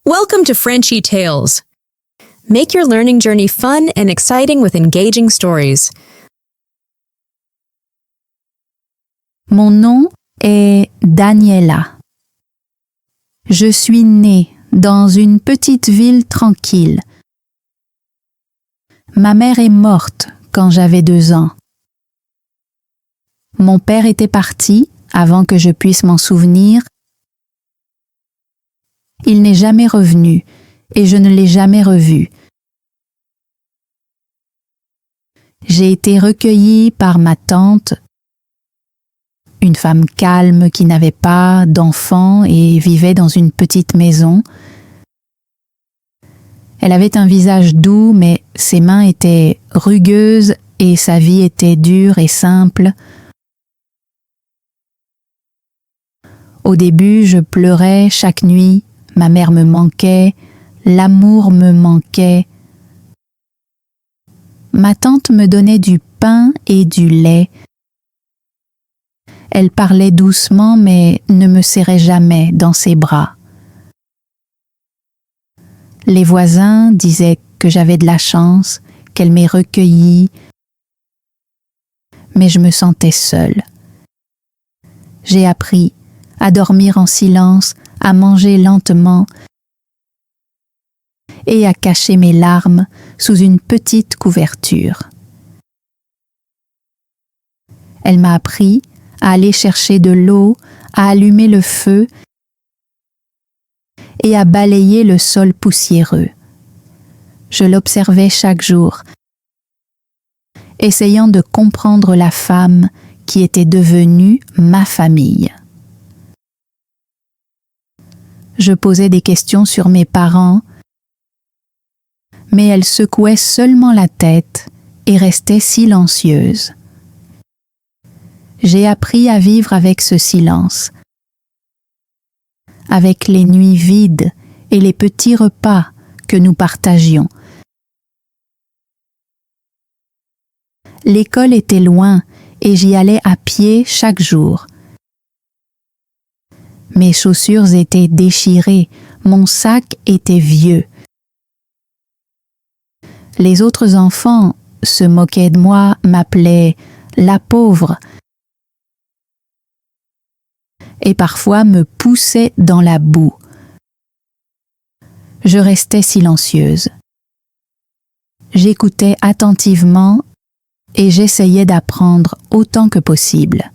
Welcome to Frenchy Tales. Make your learning journey fun and exciting with engaging stories. Mon nom est Daniela. Je suis née dans une petite ville tranquille. Ma mère est morte quand j'avais 2 ans. Mon père était parti avant que je puisse m'en souvenir. Il n'est jamais revenu et je ne l'ai jamais revu. J'ai été recueillie par ma tante, une femme calme qui n'avait pas d'enfants et vivait dans une petite maison. Elle avait un visage doux, mais ses mains étaient rugueuses et sa vie était dure et simple. Au début, je pleurais chaque nuit, ma mère me manquait, l'amour me manquait. Ma tante me donnait du pain et du lait. Elle parlait doucement mais ne me serrait jamais dans ses bras. Les voisins disaient que j'avais de la chance, qu'elle m'ait recueillie, mais je me sentais seule. J'ai appris à dormir en silence, à manger lentement et à cacher mes larmes sous une petite couverture. Elle m'a appris à aller chercher de l'eau, à allumer le feu et à balayer le sol poussiéreux. Je l'observais chaque jour, essayant de comprendre la femme qui était devenue ma famille. Je posais des questions sur mes parents, mais elle secouait seulement la tête et restait silencieuse. J'ai appris à vivre avec ce silence, avec les nuits vides et les petits repas que nous partagions. L'école était loin et j'y allais à pied chaque jour. Mes chaussures étaient déchirées, mon sac était vieux. Les autres enfants se moquaient de moi, m'appelaient « la pauvre » et parfois me poussaient dans la boue. Je restais silencieuse. J'écoutais attentivement et j'essayais d'apprendre autant que possible.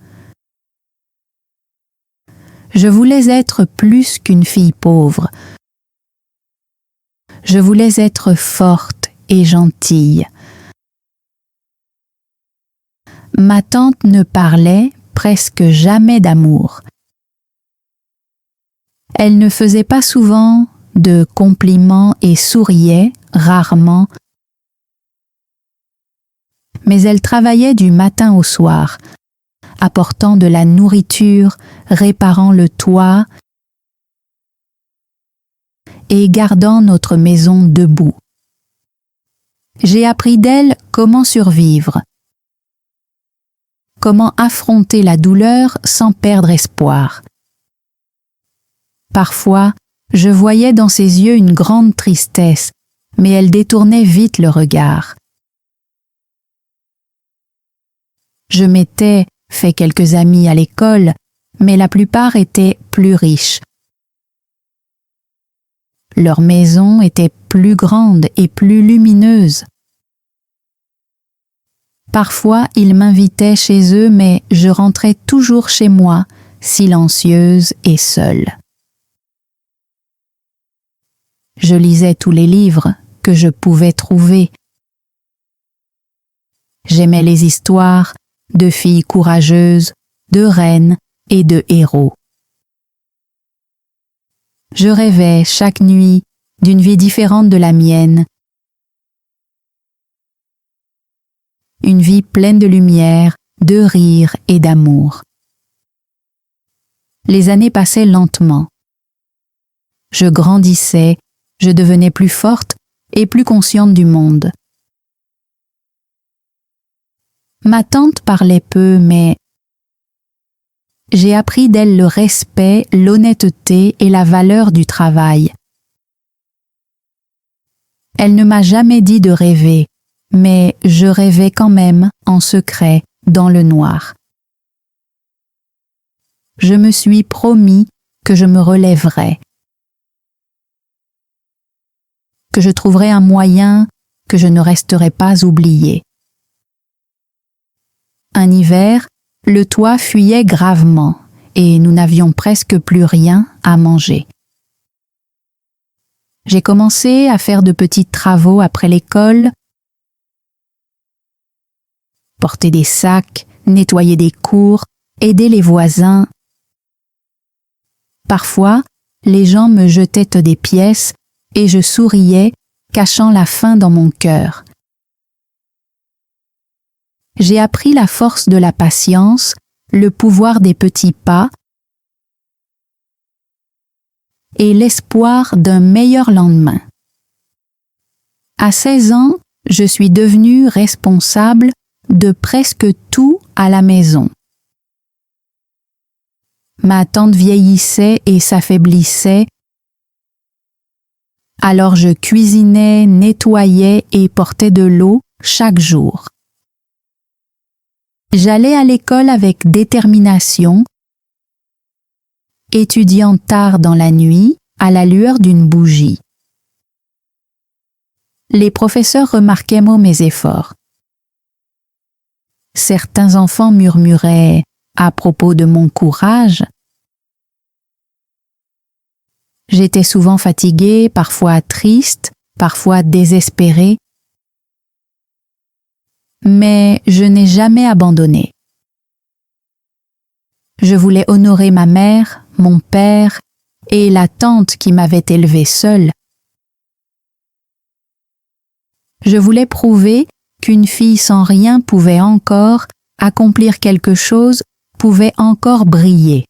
Je voulais être plus qu'une fille pauvre. Je voulais être forte et gentille. Ma tante ne parlait presque jamais d'amour. Elle ne faisait pas souvent de compliments et souriait rarement, mais elle travaillait du matin au soir, apportant de la nourriture, réparant le toit et gardant notre maison debout. J'ai appris d'elle comment survivre, comment affronter la douleur sans perdre espoir. Parfois, je voyais dans ses yeux une grande tristesse, mais elle détournait vite le regard. Je m'étais fait quelques amis à l'école, mais la plupart étaient plus riches. Leur maison était plus grande et plus lumineuse. Parfois, ils m'invitaient chez eux, mais je rentrais toujours chez moi, silencieuse et seule. Je lisais tous les livres que je pouvais trouver. J'aimais les histoires de filles courageuses, de reines et de héros. Je rêvais chaque nuit d'une vie différente de la mienne, une vie pleine de lumière, de rire et d'amour. Les années passaient lentement. Je grandissais, je devenais plus forte et plus consciente du monde. Ma tante parlait peu, mais j'ai appris d'elle le respect, l'honnêteté et la valeur du travail. Elle ne m'a jamais dit de rêver, mais je rêvais quand même en secret dans le noir. Je me suis promis que je me relèverais, que je trouverais un moyen, que je ne resterais pas oubliée. Un hiver, le toit fuyait gravement et nous n'avions presque plus rien à manger. J'ai commencé à faire de petits travaux après l'école, porter des sacs, nettoyer des cours, aider les voisins. Parfois, les gens me jetaient des pièces et je souriais, cachant la faim dans mon cœur. J'ai appris la force de la patience, le pouvoir des petits pas et l'espoir d'un meilleur lendemain. À 16 ans, je suis devenue responsable de presque tout à la maison. Ma tante vieillissait et s'affaiblissait, alors je cuisinais, nettoyais et portais de l'eau chaque jour. J'allais à l'école avec détermination, étudiant tard dans la nuit à la lueur d'une bougie. Les professeurs remarquaient mes efforts. Certains enfants murmuraient à propos de mon courage. J'étais souvent fatiguée, parfois triste, parfois désespérée. Mais je n'ai jamais abandonné. Je voulais honorer ma mère, mon père et la tante qui m'avait élevée seule. Je voulais prouver qu'une fille sans rien pouvait encore accomplir quelque chose, pouvait encore briller.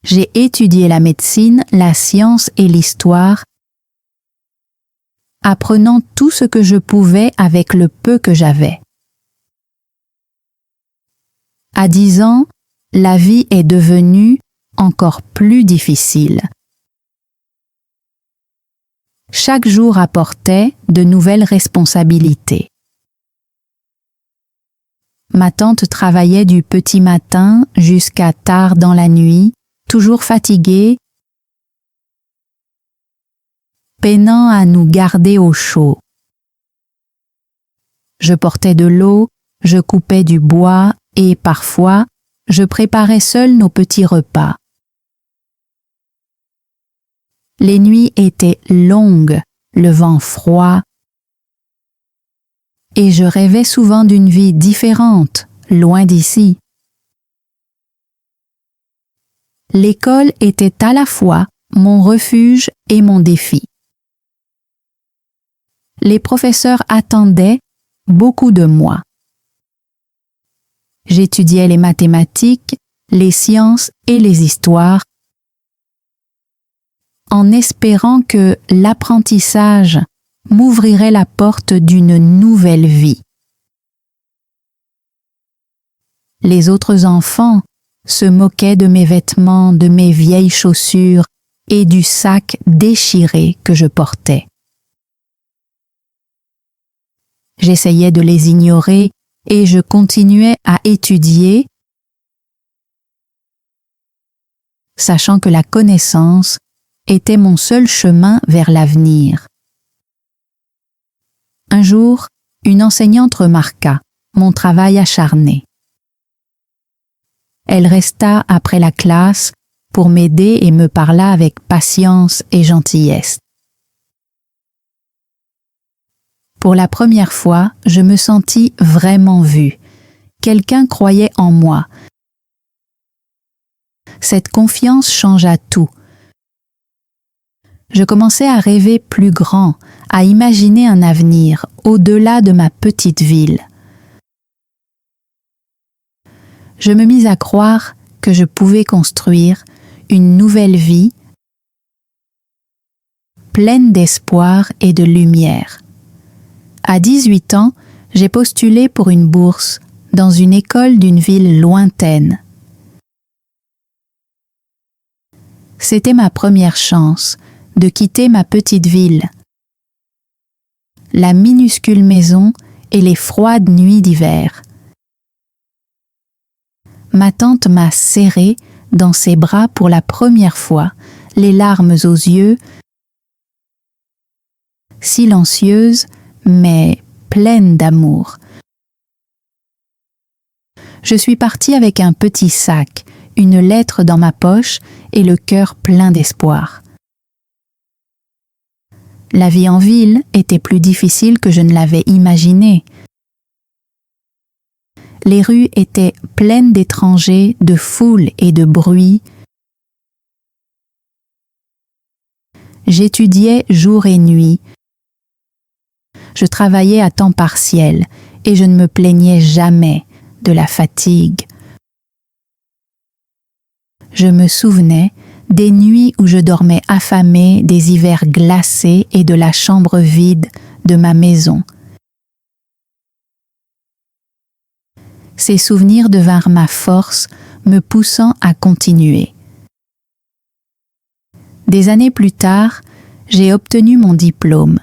J'ai étudié la médecine, la science et l'histoire, apprenant tout ce que je pouvais avec le peu que j'avais. À 10 ans, la vie est devenue encore plus difficile. Chaque jour apportait de nouvelles responsabilités. Ma tante travaillait du petit matin jusqu'à tard dans la nuit, toujours fatiguée, peinant à nous garder au chaud. Je portais de l'eau, je coupais du bois et parfois, je préparais seule nos petits repas. Les nuits étaient longues, le vent froid, et je rêvais souvent d'une vie différente, loin d'ici. L'école était à la fois mon refuge et mon défi. Les professeurs attendaient beaucoup de moi. J'étudiais les mathématiques, les sciences et les histoires, en espérant que l'apprentissage m'ouvrirait la porte d'une nouvelle vie. Les autres enfants se moquaient de mes vêtements, de mes vieilles chaussures et du sac déchiré que je portais. J'essayais de les ignorer et je continuais à étudier, sachant que la connaissance était mon seul chemin vers l'avenir. Un jour, une enseignante remarqua mon travail acharné. Elle resta après la classe pour m'aider et me parla avec patience et gentillesse. Pour la première fois, je me sentis vraiment vue. Quelqu'un croyait en moi. Cette confiance changea tout. Je commençais à rêver plus grand, à imaginer un avenir au-delà de ma petite ville. Je me mis à croire que je pouvais construire une nouvelle vie pleine d'espoir et de lumière. À 18 ans, j'ai postulé pour une bourse dans une école d'une ville lointaine. C'était ma première chance de quitter ma petite ville, la minuscule maison et les froides nuits d'hiver. Ma tante m'a serrée dans ses bras pour la première fois, les larmes aux yeux, silencieuse mais pleine d'amour. Je suis partie avec un petit sac, une lettre dans ma poche et le cœur plein d'espoir. La vie en ville était plus difficile que je ne l'avais imaginé. Les rues étaient pleines d'étrangers, de foules et de bruit. J'étudiais jour et nuit. Je travaillais à temps partiel et je ne me plaignais jamais de la fatigue. Je me souvenais des nuits où je dormais affamée, des hivers glacés et de la chambre vide de ma maison. Ces souvenirs devinrent ma force, me poussant à continuer. Des années plus tard, j'ai obtenu mon diplôme.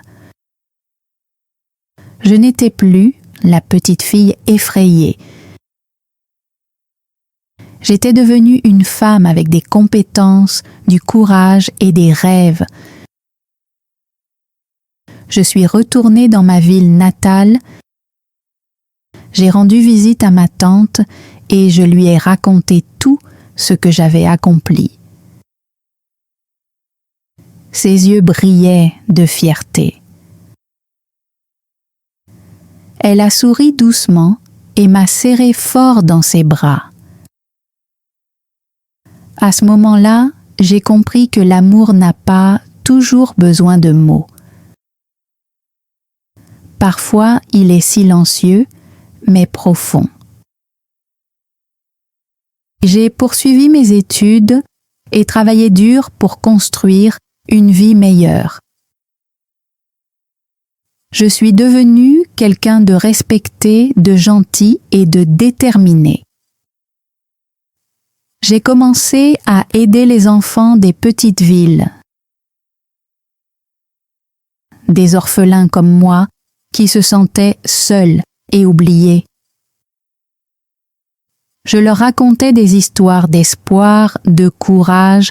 Je n'étais plus la petite fille effrayée. J'étais devenue une femme avec des compétences, du courage et des rêves. Je suis retournée dans ma ville natale. J'ai rendu visite à ma tante et je lui ai raconté tout ce que j'avais accompli. Ses yeux brillaient de fierté. Elle a souri doucement et m'a serré fort dans ses bras. À ce moment-là, j'ai compris que l'amour n'a pas toujours besoin de mots. Parfois, il est silencieux, mais profond. J'ai poursuivi mes études et travaillé dur pour construire une vie meilleure. Je suis devenue quelqu'un de respecté, de gentil et de déterminé. J'ai commencé à aider les enfants des petites villes, des orphelins comme moi qui se sentaient seuls et oubliés. Je leur racontais des histoires d'espoir, de courage,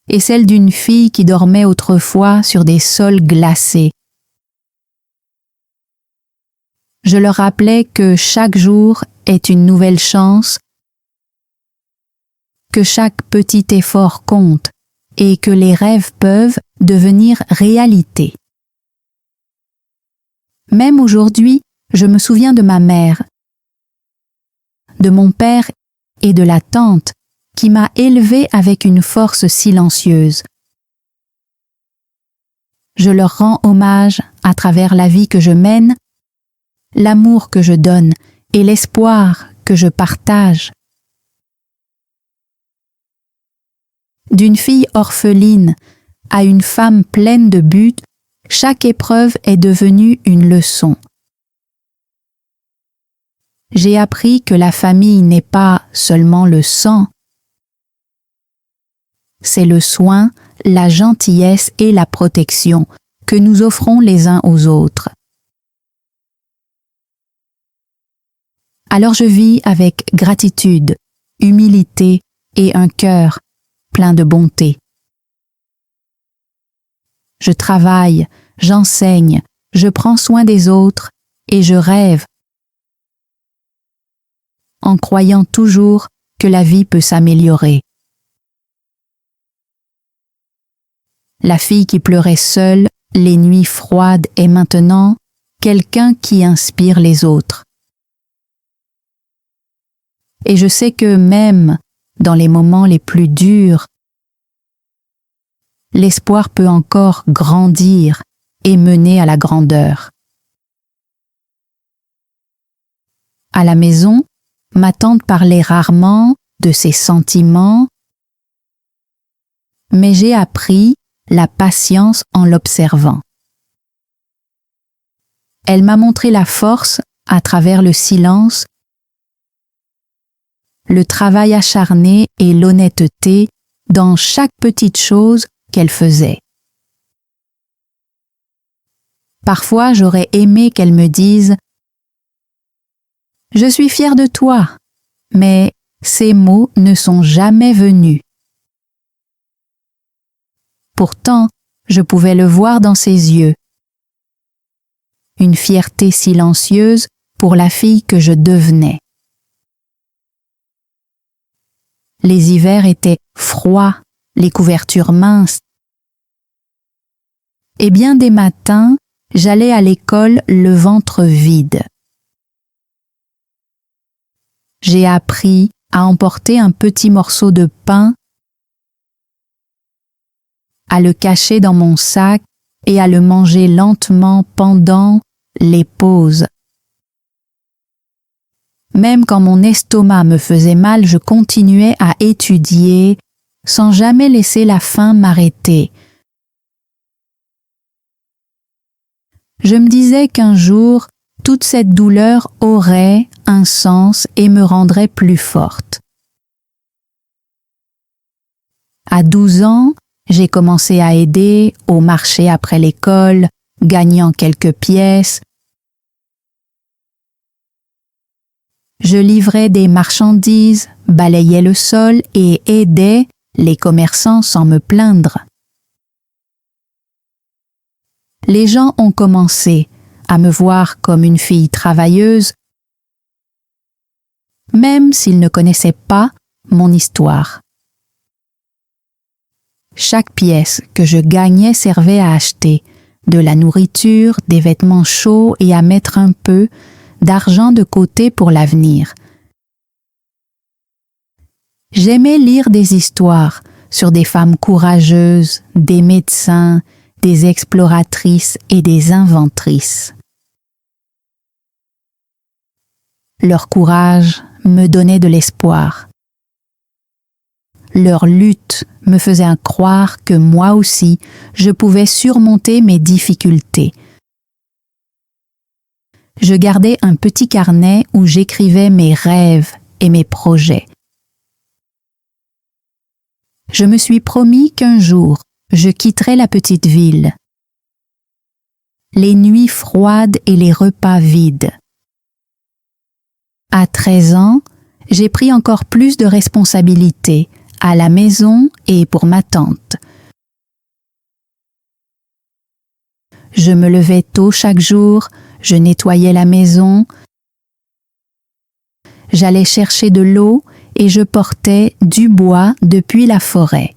et celle d'une fille qui dormait autrefois sur des sols glacés. Je leur rappelais que chaque jour est une nouvelle chance, que chaque petit effort compte et que les rêves peuvent devenir réalité. Même aujourd'hui, je me souviens de ma mère, de mon père et de la tante qui m'a élevée avec une force silencieuse. Je leur rends hommage à travers la vie que je mène, l'amour que je donne et l'espoir que je partage. D'une fille orpheline à une femme pleine de buts, chaque épreuve est devenue une leçon. J'ai appris que la famille n'est pas seulement le sang, c'est le soin, la gentillesse et la protection que nous offrons les uns aux autres. Alors je vis avec gratitude, humilité et un cœur plein de bonté. Je travaille, j'enseigne, je prends soin des autres et je rêve en croyant toujours que la vie peut s'améliorer. La fille qui pleurait seule les nuits froides est maintenant quelqu'un qui inspire les autres. Et je sais que même dans les moments les plus durs, l'espoir peut encore grandir et mener à la grandeur. À la maison, ma tante parlait rarement de ses sentiments, mais j'ai appris la patience en l'observant. Elle m'a montré la force à travers le silence, le travail acharné et l'honnêteté dans chaque petite chose qu'elle faisait. Parfois, j'aurais aimé qu'elle me dise « Je suis fière de toi », mais ces mots ne sont jamais venus. Pourtant, je pouvais le voir dans ses yeux. Une fierté silencieuse pour la fille que je devenais. Les hivers étaient froids, les couvertures minces. Et bien des matins, j'allais à l'école le ventre vide. J'ai appris à emporter un petit morceau de pain, à le cacher dans mon sac et à le manger lentement pendant les pauses. Même quand mon estomac me faisait mal, je continuais à étudier sans jamais laisser la faim m'arrêter. Je me disais qu'un jour, toute cette douleur aurait un sens et me rendrait plus forte. À 12 ans, j'ai commencé à aider au marché après l'école, gagnant quelques pièces. Je livrais des marchandises, balayais le sol et aidais les commerçants sans me plaindre. Les gens ont commencé à me voir comme une fille travailleuse, même s'ils ne connaissaient pas mon histoire. Chaque pièce que je gagnais servait à acheter de la nourriture, des vêtements chauds et à mettre un peu d'argent de côté pour l'avenir. J'aimais lire des histoires sur des femmes courageuses, des médecins, des exploratrices et des inventrices. Leur courage me donnait de l'espoir. Leur lutte me faisait croire que moi aussi, je pouvais surmonter mes difficultés. Je gardais un petit carnet où j'écrivais mes rêves et mes projets. Je me suis promis qu'un jour, je quitterais la petite ville. Les nuits froides et les repas vides. À 13 ans, j'ai pris encore plus de responsabilités à la maison et pour ma tante. Je me levais tôt chaque jour, je nettoyais la maison, j'allais chercher de l'eau et je portais du bois depuis la forêt.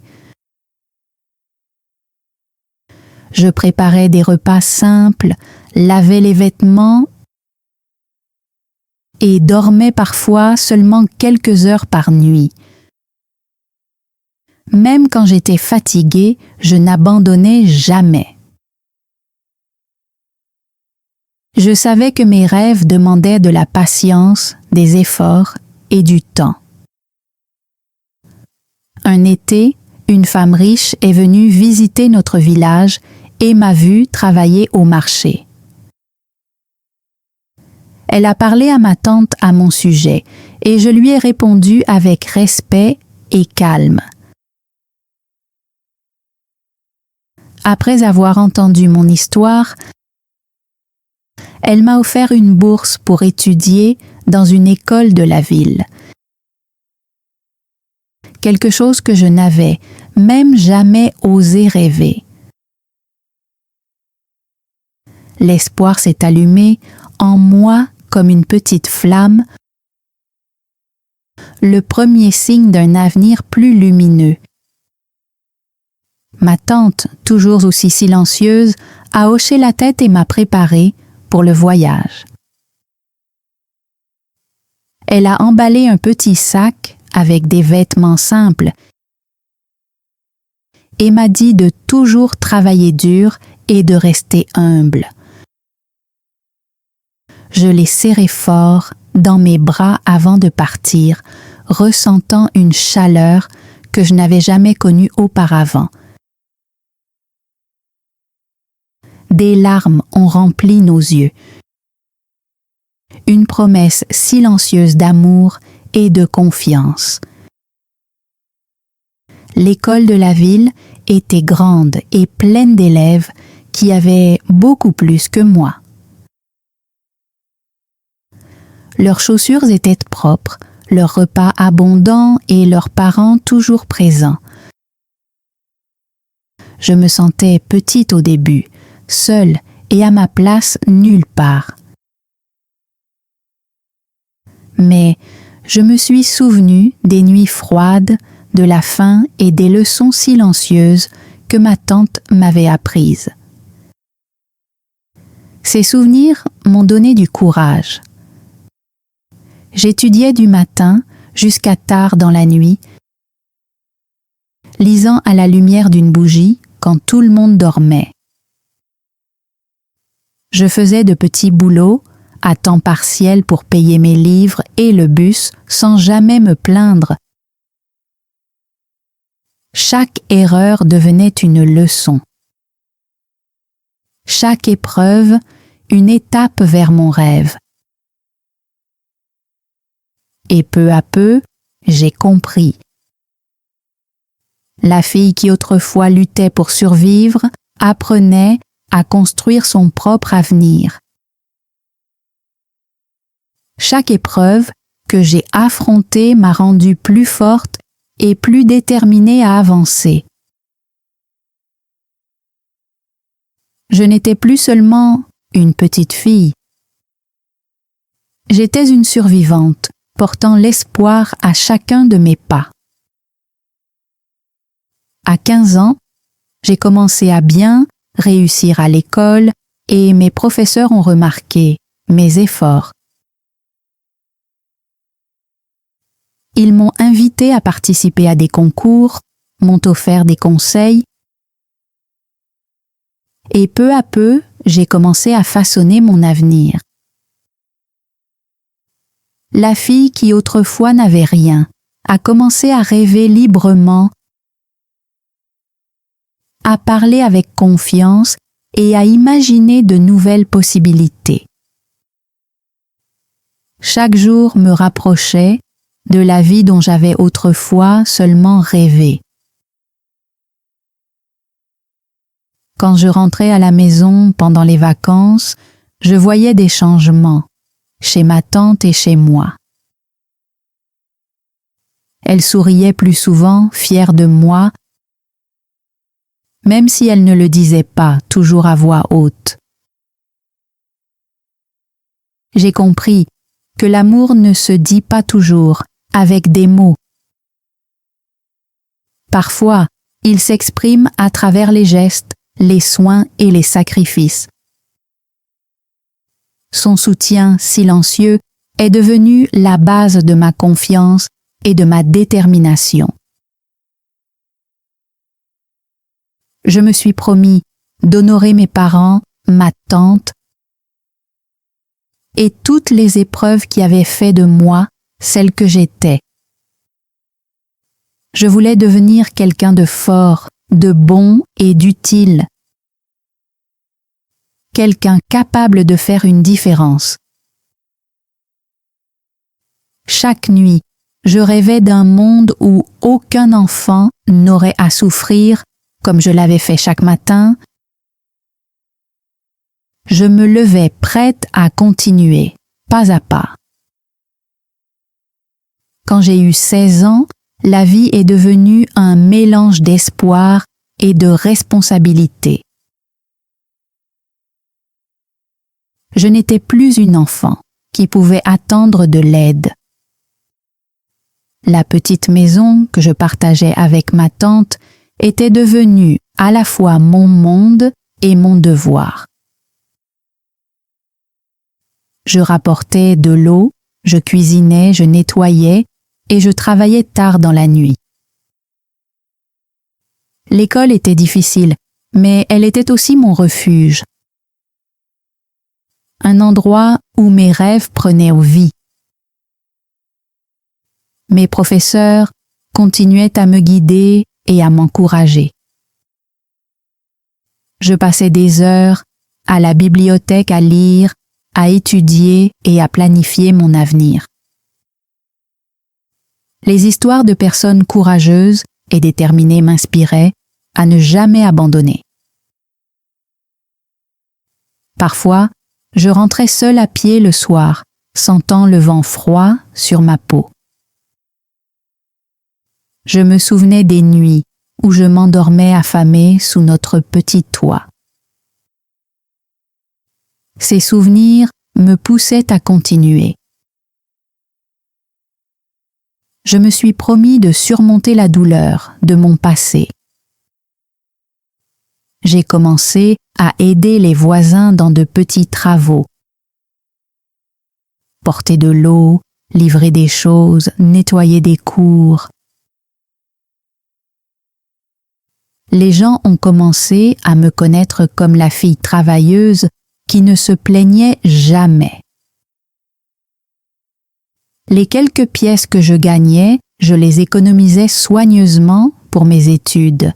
Je préparais des repas simples, lavais les vêtements et dormais parfois seulement quelques heures par nuit. Même quand j'étais fatiguée, je n'abandonnais jamais. Je savais que mes rêves demandaient de la patience, des efforts et du temps. Un été, une femme riche est venue visiter notre village et m'a vue travailler au marché. Elle a parlé à ma tante à mon sujet et je lui ai répondu avec respect et calme. Après avoir entendu mon histoire, elle m'a offert une bourse pour étudier dans une école de la ville. Quelque chose que je n'avais même jamais osé rêver. L'espoir s'est allumé en moi comme une petite flamme, le premier signe d'un avenir plus lumineux. Ma tante, toujours aussi silencieuse, a hoché la tête et m'a préparée pour le voyage. Elle a emballé un petit sac avec des vêtements simples et m'a dit de toujours travailler dur et de rester humble. Je l'ai serré fort dans mes bras avant de partir, ressentant une chaleur que je n'avais jamais connue auparavant. Des larmes ont rempli nos yeux. Une promesse silencieuse d'amour et de confiance. l'école de la ville était grande et pleine d'élèves qui avaient beaucoup plus que moi. Leurs chaussures étaient propres, leurs repas abondants et leurs parents toujours présents. Je me sentais petite au début, seule et à ma place nulle part. Mais je me suis souvenue des nuits froides, de la faim et des leçons silencieuses que ma tante m'avait apprises. Ces souvenirs m'ont donné du courage. J'étudiais du matin jusqu'à tard dans la nuit, lisant à la lumière d'une bougie quand tout le monde dormait. Je faisais de petits boulots à temps partiel pour payer mes livres et le bus sans jamais me plaindre. Chaque erreur devenait une leçon. Chaque épreuve, une étape vers mon rêve. Et peu à peu, j'ai compris. La fille qui autrefois luttait pour survivre apprenait à construire son propre avenir. Chaque épreuve que j'ai affrontée m'a rendue plus forte et plus déterminée à avancer. Je n'étais plus seulement une petite fille. J'étais une survivante, portant l'espoir à chacun de mes pas. À 15 ans, j'ai commencé à bien réussir à l'école et mes professeurs ont remarqué mes efforts. Ils m'ont invité à participer à des concours, m'ont offert des conseils et peu à peu, j'ai commencé à façonner mon avenir. La fille qui autrefois n'avait rien a commencé à rêver librement, à parler avec confiance et à imaginer de nouvelles possibilités. Chaque jour me rapprochait de la vie dont j'avais autrefois seulement rêvé. Quand je rentrais à la maison pendant les vacances, je voyais des changements chez ma tante et chez moi. Elle souriait plus souvent, fière de moi, même si elle ne le disait pas, toujours à voix haute. J'ai compris que l'amour ne se dit pas toujours avec des mots. Parfois, il s'exprime à travers les gestes, les soins et les sacrifices. Son soutien silencieux est devenu la base de ma confiance et de ma détermination. Je me suis promis d'honorer mes parents, ma tante et toutes les épreuves qui avaient fait de moi celle que j'étais. Je voulais devenir quelqu'un de fort, de bon et d'utile. Quelqu'un capable de faire une différence. Chaque nuit, je rêvais d'un monde où aucun enfant n'aurait à souffrir comme je l'avais fait chaque matin. Je me levais prête à continuer, pas à pas. Quand j'ai eu 16 ans, la vie est devenue un mélange d'espoir et de responsabilité. Je n'étais plus une enfant qui pouvait attendre de l'aide. La petite maison que je partageais avec ma tante était devenue à la fois mon monde et mon devoir. Je rapportais de l'eau, je cuisinais, je nettoyais et je travaillais tard dans la nuit. L'école était difficile, mais elle était aussi mon refuge. Un endroit où mes rêves prenaient vie. Mes professeurs continuaient à me guider et à m'encourager. Je passais des heures à la bibliothèque à lire, à étudier et à planifier mon avenir. Les histoires de personnes courageuses et déterminée m'inspirait à ne jamais abandonner. Parfois, je rentrais seule à pied le soir, sentant le vent froid sur ma peau. Je me souvenais des nuits où je m'endormais affamée sous notre petit toit. Ces souvenirs me poussaient à continuer. Je me suis promis de surmonter la douleur de mon passé. J'ai commencé à aider les voisins dans de petits travaux. Porter de l'eau, livrer des choses, nettoyer des cours. Les gens ont commencé à me connaître comme la fille travailleuse qui ne se plaignait jamais. Les quelques pièces que je gagnais, je les économisais soigneusement pour mes études.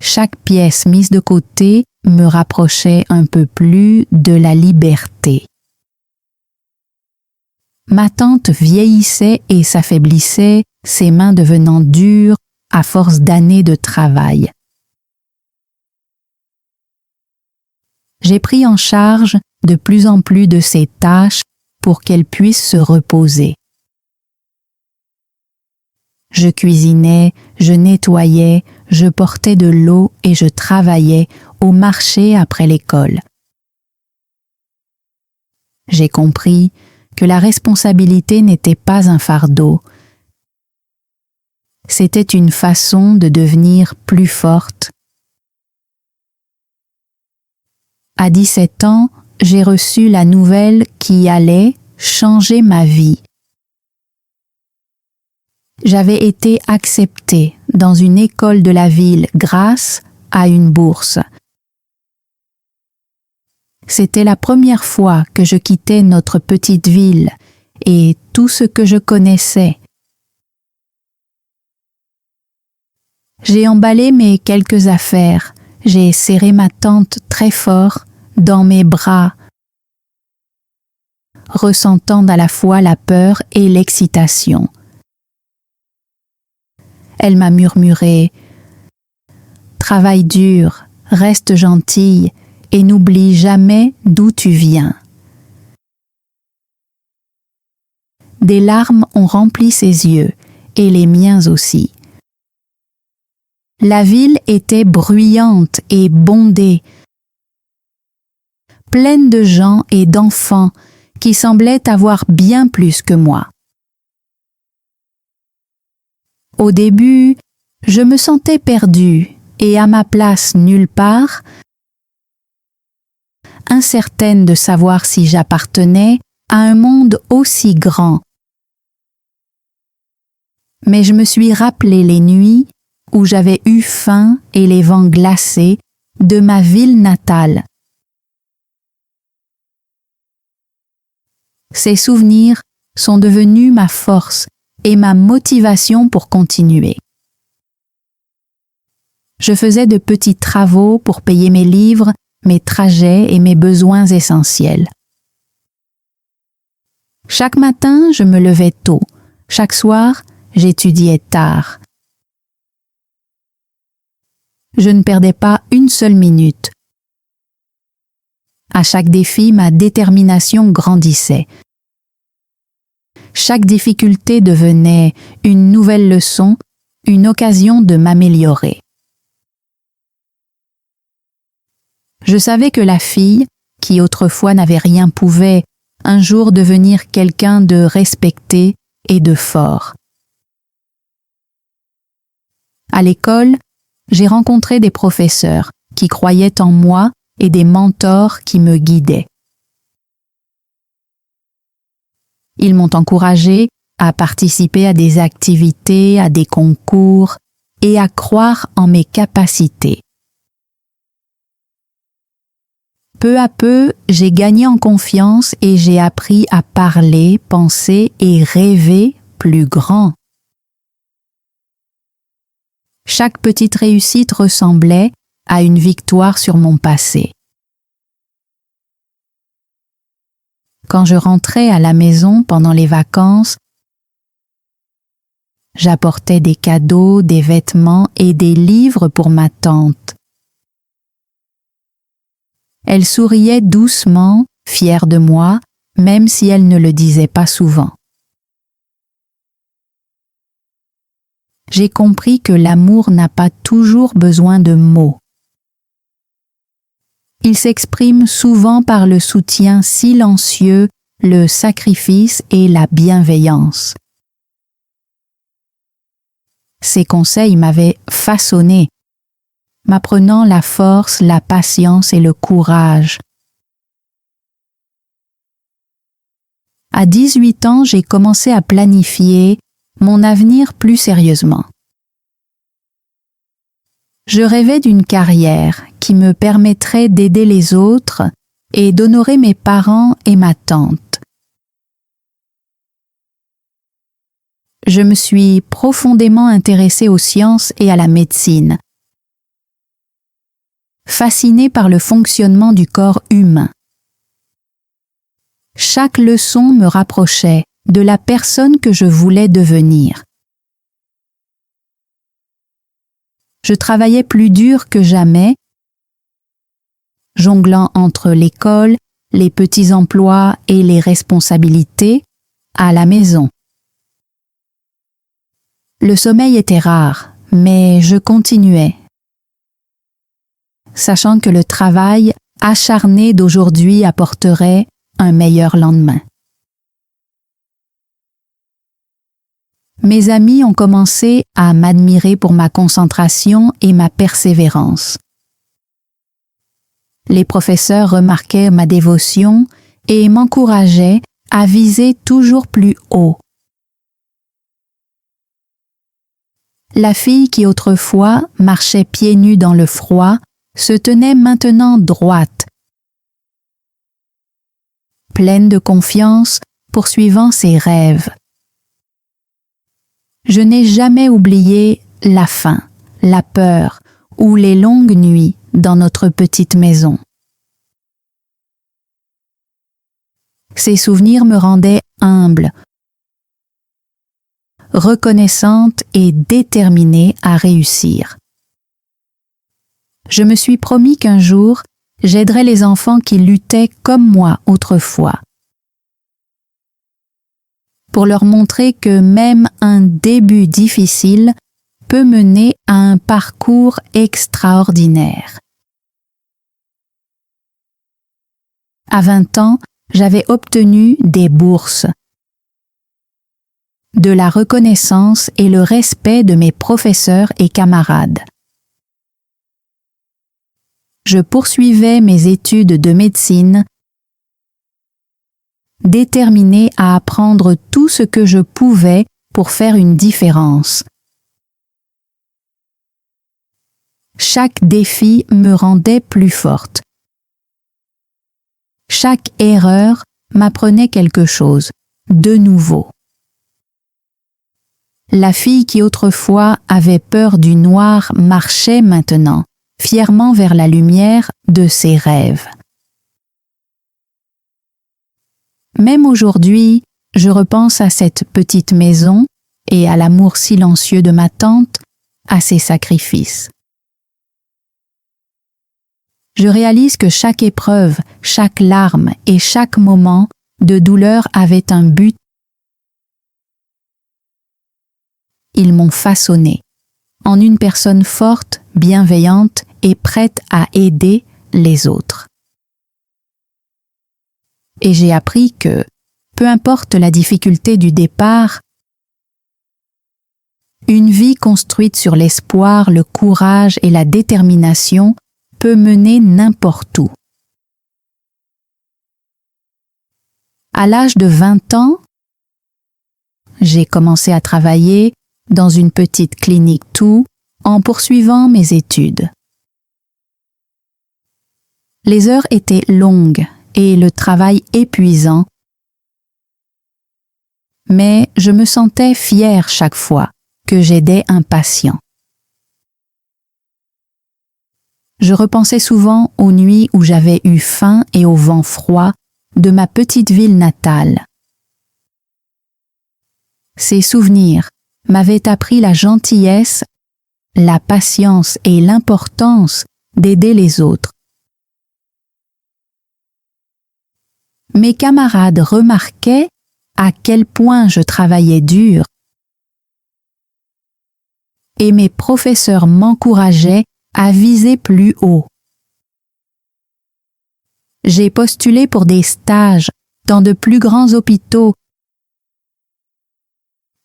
Chaque pièce mise de côté me rapprochait un peu plus de la liberté. Ma tante vieillissait et s'affaiblissait, ses mains devenant dures à force d'années de travail. J'ai pris en charge de plus en plus de ses tâches pour qu'elle puisse se reposer. Je cuisinais, je nettoyais, je portais de l'eau et je travaillais au marché après l'école. J'ai compris que la responsabilité n'était pas un fardeau. C'était une façon de devenir plus forte. À 17 ans, j'ai reçu la nouvelle qui allait changer ma vie. J'avais été acceptée dans une école de la ville grâce à une bourse. C'était la première fois que je quittais notre petite ville et tout ce que je connaissais. J'ai emballé mes quelques affaires, j'ai serré ma tante très fort dans mes bras, ressentant à la fois la peur et l'excitation. Elle m'a murmuré « Travaille dur, reste gentille et n'oublie jamais d'où tu viens. » Des larmes ont rempli ses yeux et les miens aussi. La ville était bruyante et bondée, pleine de gens et d'enfants qui semblaient avoir bien plus que moi. Au début, je me sentais perdue et à ma place nulle part, incertaine de savoir si j'appartenais à un monde aussi grand. Mais je me suis rappelé les nuits où j'avais eu faim et les vents glacés de ma ville natale. Ces souvenirs sont devenus ma force et ma motivation pour continuer. Je faisais de petits travaux pour payer mes livres, mes trajets et mes besoins essentiels. Chaque matin, je me levais tôt. Chaque soir, j'étudiais tard. Je ne perdais pas une seule minute. À chaque défi, ma détermination grandissait. Chaque difficulté devenait une nouvelle leçon, une occasion de m'améliorer. Je savais que la fille, qui autrefois n'avait rien, pouvait un jour devenir quelqu'un de respecté et de fort. À l'école, j'ai rencontré des professeurs qui croyaient en moi et des mentors qui me guidaient. Ils m'ont encouragé à participer à des activités, à des concours et à croire en mes capacités. Peu à peu, j'ai gagné en confiance et j'ai appris à parler, penser et rêver plus grand. Chaque petite réussite ressemblait à une victoire sur mon passé. Quand je rentrais à la maison pendant les vacances, J'apportais des cadeaux, des vêtements et des livres pour ma tante. Elle souriait doucement, fière de moi, même si elle ne le disait pas souvent. J'ai compris que l'amour n'a pas toujours besoin de mots. Il s'exprime souvent par le soutien silencieux, le sacrifice et la bienveillance. Ces conseils m'avaient façonné, m'apprenant la force, la patience et le courage. À 18 ans, j'ai commencé à planifier mon avenir plus sérieusement. Je rêvais d'une carrière qui me permettrait d'aider les autres et d'honorer mes parents et ma tante. Je me suis profondément intéressée aux sciences et à la médecine, fascinée par le fonctionnement du corps humain. Chaque leçon me rapprochait de la personne que je voulais devenir. Je travaillais plus dur que jamais, jonglant entre l'école, les petits emplois et les responsabilités à la maison. Le sommeil était rare, mais je continuais, sachant que le travail acharné d'aujourd'hui apporterait un meilleur lendemain. Mes amis ont commencé à m'admirer pour ma concentration et ma persévérance. Les professeurs remarquaient ma dévotion et m'encourageaient à viser toujours plus haut. La fille qui autrefois marchait pieds nus dans le froid se tenait maintenant droite, pleine de confiance, poursuivant ses rêves. Je n'ai jamais oublié la faim, la peur ou les longues nuits dans notre petite maison. Ces souvenirs me rendaient humble, reconnaissante et déterminée à réussir. Je me suis promis qu'un jour, j'aiderais les enfants qui luttaient comme moi autrefois, pour leur montrer que même un début difficile peut mener à un parcours extraordinaire. À 20 ans, j'avais obtenu des bourses, de la reconnaissance et le respect de mes professeurs et camarades. Je poursuivais mes études de médecine, déterminée à apprendre tout ce que je pouvais pour faire une différence. Chaque défi me rendait plus forte. Chaque erreur m'apprenait quelque chose de nouveau. La fille qui autrefois avait peur du noir marchait maintenant, fièrement vers la lumière de ses rêves. Même aujourd'hui, je repense à cette petite maison et à l'amour silencieux de ma tante, à ses sacrifices. Je réalise que chaque épreuve, chaque larme et chaque moment de douleur avait un but. Ils m'ont façonné en une personne forte, bienveillante et prête à aider les autres. Et j'ai appris que, peu importe la difficulté du départ, une vie construite sur l'espoir, le courage et la détermination peut mener n'importe où. À l'âge de 20 ans, j'ai commencé à travailler dans une petite clinique tout en poursuivant mes études. Les heures étaient longues et le travail épuisant, mais je me sentais fière chaque fois que j'aidais un patient. Je repensais souvent aux nuits où j'avais eu faim et au vent froid de ma petite ville natale. Ces souvenirs m'avait appris la gentillesse, la patience et l'importance d'aider les autres. Mes camarades remarquaient à quel point je travaillais dur et mes professeurs m'encourageaient à viser plus haut. J'ai postulé pour des stages dans de plus grands hôpitaux,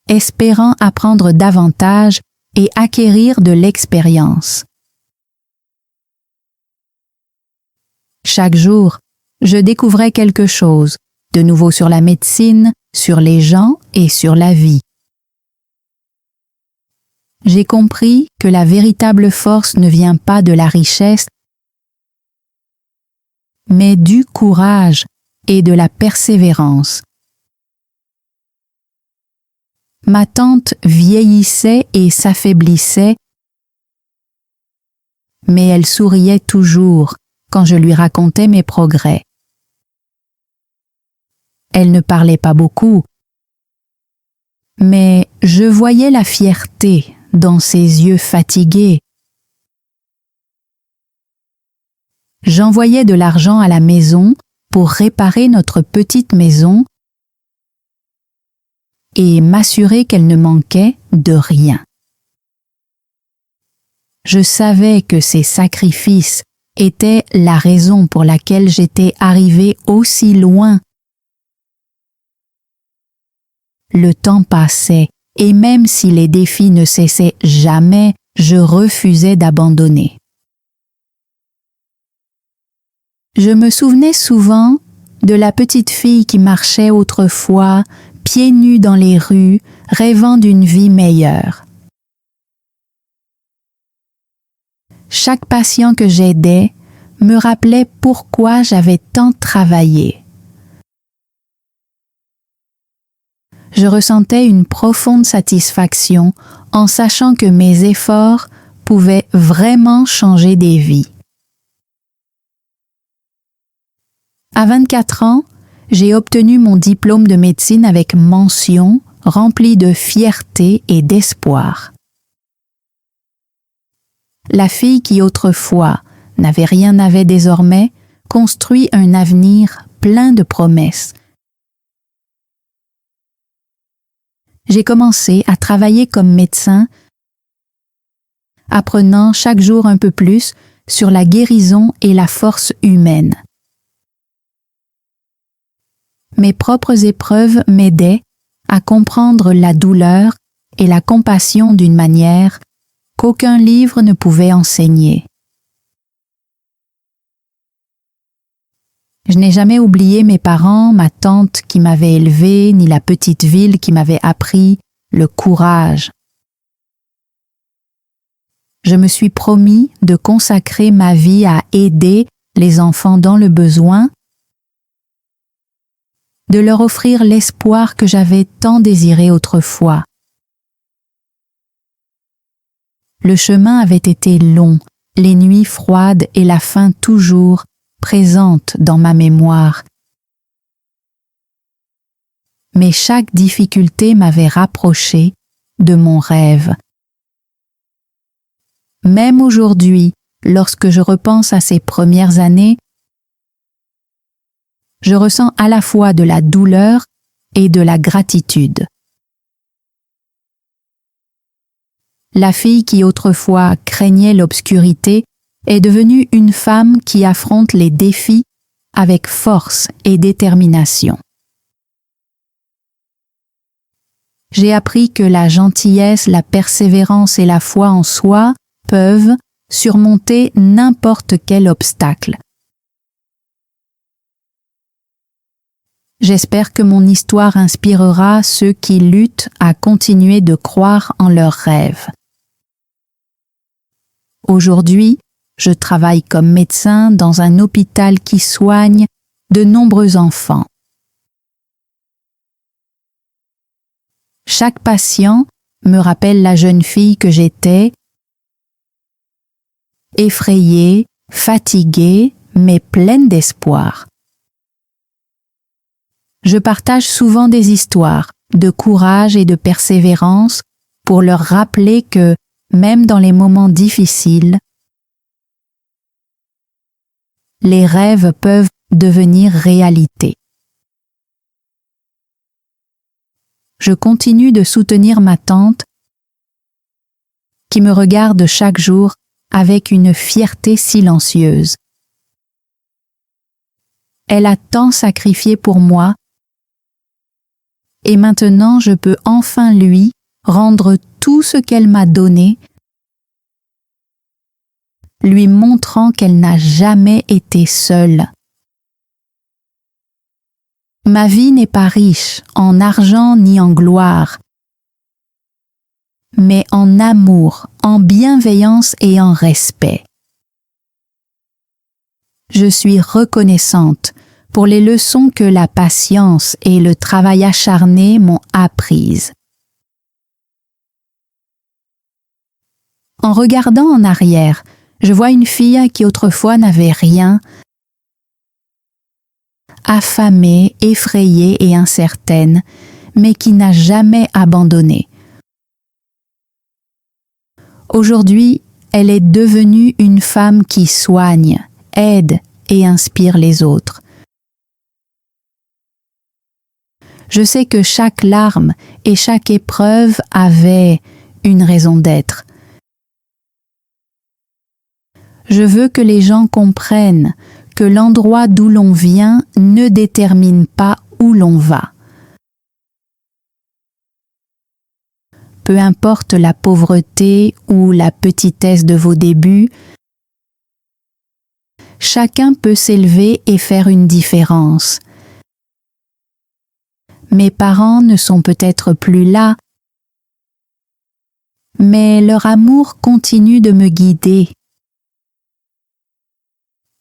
espérant apprendre davantage et acquérir de l'expérience. Chaque jour, je découvrais quelque chose de nouveau sur la médecine, sur les gens et sur la vie. J'ai compris que la véritable force ne vient pas de la richesse, mais du courage et de la persévérance. Ma tante vieillissait et s'affaiblissait, mais elle souriait toujours quand je lui racontais mes progrès. Elle ne parlait pas beaucoup, mais je voyais la fierté dans ses yeux fatigués. J'envoyais de l'argent à la maison pour réparer notre petite maison et m'assurer qu'elle ne manquait de rien. Je savais que ces sacrifices étaient la raison pour laquelle j'étais arrivée aussi loin. Le temps passait, et même si les défis ne cessaient jamais, je refusais d'abandonner. Je me souvenais souvent de la petite fille qui marchait autrefois, pieds nus dans les rues, rêvant d'une vie meilleure. Chaque patient que j'aidais me rappelait pourquoi j'avais tant travaillé. Je ressentais une profonde satisfaction en sachant que mes efforts pouvaient vraiment changer des vies. À 24 ans, j'ai obtenu mon diplôme de médecine avec mention, rempli de fierté et d'espoir. La fille qui autrefois n'avait rien n'avait désormais construit un avenir plein de promesses. J'ai commencé à travailler comme médecin, apprenant chaque jour un peu plus sur la guérison et la force humaine. Mes propres épreuves m'aidaient à comprendre la douleur et la compassion d'une manière qu'aucun livre ne pouvait enseigner. Je n'ai jamais oublié mes parents, ma tante qui m'avait élevée, ni la petite ville qui m'avait appris le courage. Je me suis promis de consacrer ma vie à aider les enfants dans le besoin, de leur offrir l'espoir que j'avais tant désiré autrefois. Le chemin avait été long, les nuits froides et la faim toujours présente dans ma mémoire. Mais chaque difficulté m'avait rapproché de mon rêve. Même aujourd'hui, lorsque je repense à ces premières années, je ressens à la fois de la douleur et de la gratitude. La fille qui autrefois craignait l'obscurité est devenue une femme qui affronte les défis avec force et détermination. J'ai appris que la gentillesse, la persévérance et la foi en soi peuvent surmonter n'importe quel obstacle. J'espère que mon histoire inspirera ceux qui luttent à continuer de croire en leurs rêves. Aujourd'hui, je travaille comme médecin dans un hôpital qui soigne de nombreux enfants. Chaque patient me rappelle la jeune fille que j'étais, effrayée, fatiguée, mais pleine d'espoir. Je partage souvent des histoires de courage et de persévérance pour leur rappeler que, même dans les moments difficiles, les rêves peuvent devenir réalité. Je continue de soutenir ma tante qui me regarde chaque jour avec une fierté silencieuse. Elle a tant sacrifié pour moi et maintenant je peux enfin lui rendre tout ce qu'elle m'a donné, lui montrant qu'elle n'a jamais été seule. Ma vie n'est pas riche en argent ni en gloire, mais en amour, en bienveillance et en respect. Je suis reconnaissante pour les leçons que la patience et le travail acharné m'ont apprises. En regardant en arrière, je vois une fille qui autrefois n'avait rien, affamée, effrayée et incertaine, mais qui n'a jamais abandonné. Aujourd'hui, elle est devenue une femme qui soigne, aide et inspire les autres. Je sais que chaque larme et chaque épreuve avait une raison d'être. Je veux que les gens comprennent que l'endroit d'où l'on vient ne détermine pas où l'on va. Peu importe la pauvreté ou la petitesse de vos débuts, chacun peut s'élever et faire une différence. Mes parents ne sont peut-être plus là, mais leur amour continue de me guider.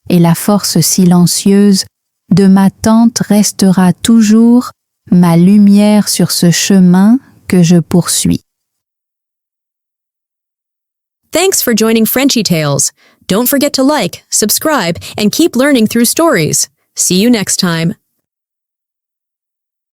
Et la force silencieuse de ma tante restera toujours ma lumière sur ce chemin que je poursuis. Thanks for joining Frenchy Tales. Don't forget to like, subscribe, and keep learning through stories. See you next time.